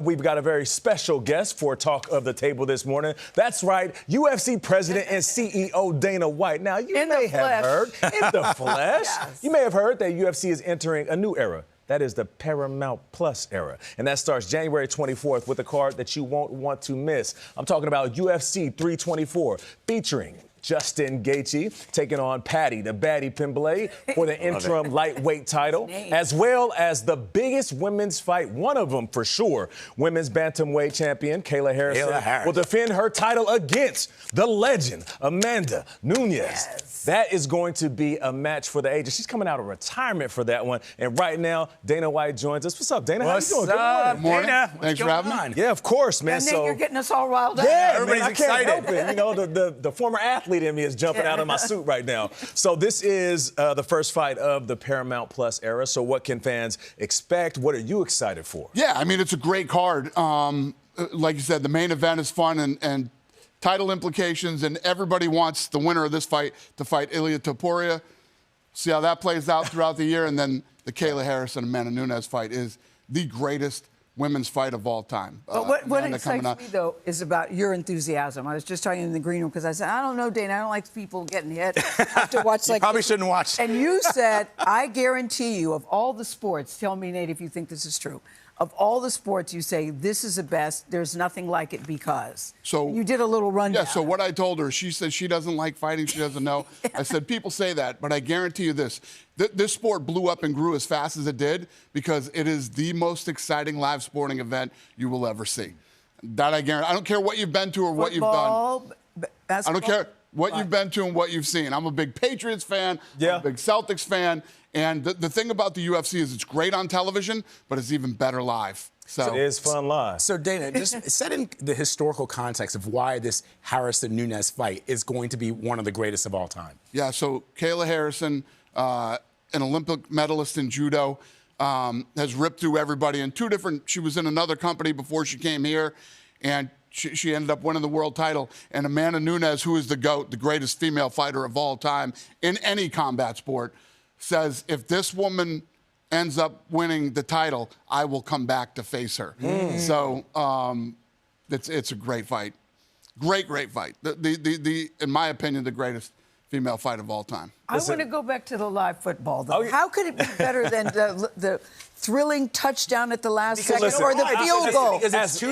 We've got a very special guest for Talk of the Table this morning. That's right, UFC President and CEO Dana White. Now, you may have heard, in the flesh, yes. You may have heard that UFC is entering a new era. That is the Paramount Plus era. And that starts January 24th with a card that you won't want to miss. I'm talking about UFC 324, featuring Justin Gaethje taking on Patty, the baddie Pimblay, for the interim lightweight title, as well as the biggest women's fight, one of them for sure. Women's bantamweight champion Gayle Harrison will defend her title against the legend Amanda Nunes. Yes. That is going to be a match for the ages. She's coming out of retirement for that one. And right now, Dana White joins us. What's up, Dana? What's How you doing? up, Good morning. Dana? Thanks for having me. Yeah, of course, man. And Nate, you're getting us all riled up. Yeah, everybody's man, I can't excited. help it. You know, the former athlete in me is jumping out of my suit right now. So this is the first fight of the Paramount Plus era. So what can fans expect? What are you excited for? Yeah, I mean, it's a great card. Like you said, the main event is fun and title implications, and everybody wants the winner of this fight to fight Ilia Topuria. See how that plays out throughout the year. And then the Gayle Harrison and Amanda Nunes fight is the greatest women's fight of all time. But what excites me, though, is about your enthusiasm. I was just talking in the green room because I said, I don't know, Dana, I don't like people getting hit. I have to watch like probably shouldn't watch. And you said, I guarantee you, of all the sports, tell me, Nate, if you think this is true, of all the sports, you say this is the best, there's nothing like it because. So you did a little rundown. Yeah, so what I told her, she said she doesn't like fighting, she doesn't know. I said, people say that, but I guarantee you this. This sport blew up and grew as fast as it did because it is the most exciting live sporting event you will ever see. That I guarantee. I don't care what you've been to or what you've done. Basketball, I don't care what you've been to and what you've seen. I'm a big Patriots fan, I'm a big Celtics fan. And the thing about the UFC is it's great on television, but it's even better live. So it is fun live. So, Dana, just set in the historical context of why this Harrison-Nunes fight is going to be one of the greatest of all time. Yeah, so Gayle Harrison, an Olympic medalist in judo, has ripped through everybody in she was in another company before she came here, and she ended up winning the world title. And Amanda Nunes, who is the GOAT, the greatest female fighter of all time in any combat sport, says if this woman ends up winning the title, I will come back to face her. So it's a great fight. Great fight. In my opinion, the greatest female fight of all time. I want to go back to the live football, though. How could it be better than the thrilling touchdown at the last second or the field goal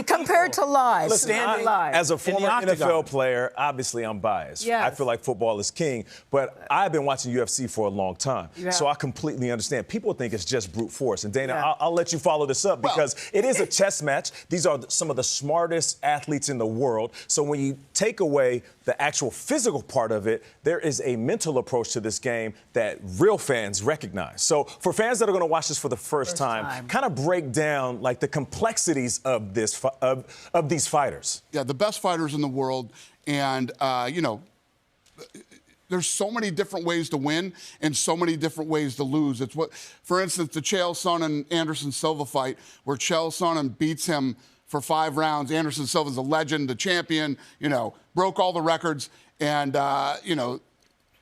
compared to live? Listen, as a former NFL player, obviously I'm biased. Yes. I feel like football is king, but I've been watching UFC for a long time, so I completely understand. People think it's just brute force. And Dana, I'll let you follow this up because it is a chess match. These are some of the smartest athletes in the world. So when you take away the actual physical part of it, there is a mental approach to this game that real fans recognize. So for fans that are going to watch this for the first time, kind of break down like the complexities of this of these fighters. Yeah, the best fighters in the world, and you know, there's so many different ways to win and so many different ways to lose. It's what, for instance, the Chael Sonnen and Anderson Silva fight, where Chael Sonnen beats him for 5 rounds. Anderson Silva's a legend, the champion, you know, broke all the records, and you know,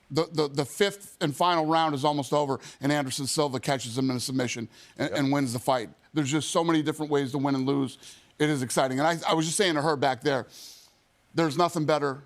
the fifth and final round is almost over, and Anderson Silva catches him in a submission and wins the fight. There's just so many different ways to win and lose. It is exciting. And I was just saying to her back there, there's nothing better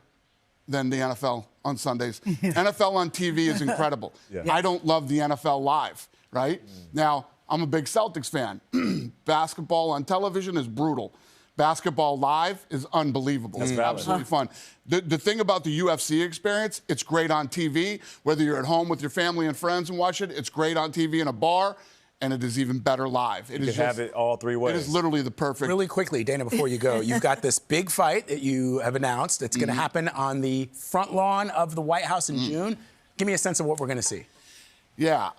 than the NFL on Sundays. NFL on TV is incredible. I don't love the NFL live, right? Now, I'm a big Celtics fan. Basketball on television is brutal. Basketball live is unbelievable. It's absolutely fun. The thing about the UFC experience, it's great on TV. Whether you're at home with your family and friends and watch it, it's great on TV in a bar, and it is even better live. You can have it all 3 ways. It is literally the perfect. Really quickly, Dana, before you go, you've got this big fight that you have announced. It's going to happen on the front lawn of the White House in June. Give me a sense of what we're going to see. Yeah,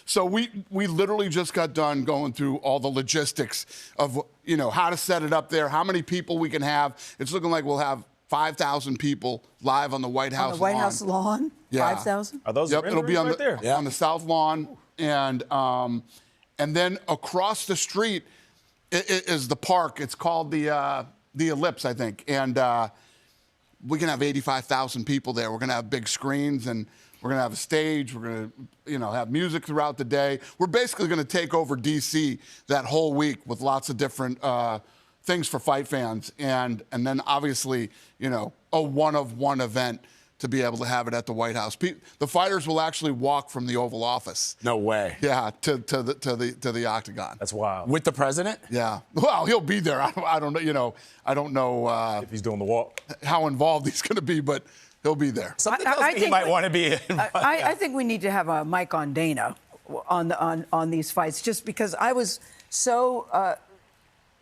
so we literally just got done going through all the logistics of, you know, how to set it up there, how many people we can have. It's looking like we'll have 5,000 people live on the White House lawn. On the White House lawn? Yeah. 5,000? Are those it'll be on right there? On the South Lawn, and then across the street is the park. It's called the Ellipse, I think, and we can have 85,000 people there. We're going to have big screens, and We're going to have a stage. We're going to, have music throughout the day. We're basically going to take over D.C. that whole week with lots of different things for fight fans. And then obviously, a one-of-one event to be able to have it at the White House. The fighters will actually walk from the Oval Office. No way. Yeah, to the octagon. That's wild. With the president? Yeah. Well, he'll be there. I don't know. I don't know if he's doing the walk. How involved he's going to be, but he'll be there. Something tells me he might want to be. I think we need to have a mic on Dana on these fights, just because I was so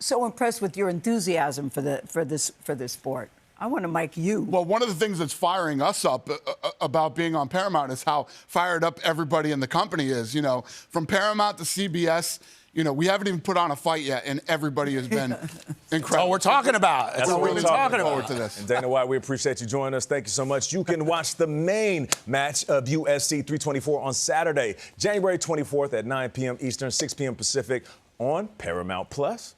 impressed with your enthusiasm for this sport. I want to mic you. Well, one of the things that's firing us up about being on Paramount is how fired up everybody in the company is. From Paramount to CBS, we haven't even put on a fight yet, and everybody has been incredible. That's all we're talking about. That's what we've been talking forward to this. And Dana White, we appreciate you joining us. Thank you so much. You can watch the main match of UFC 324 on Saturday, January 24th at 9 p.m. Eastern, 6 p.m. Pacific on Paramount Plus.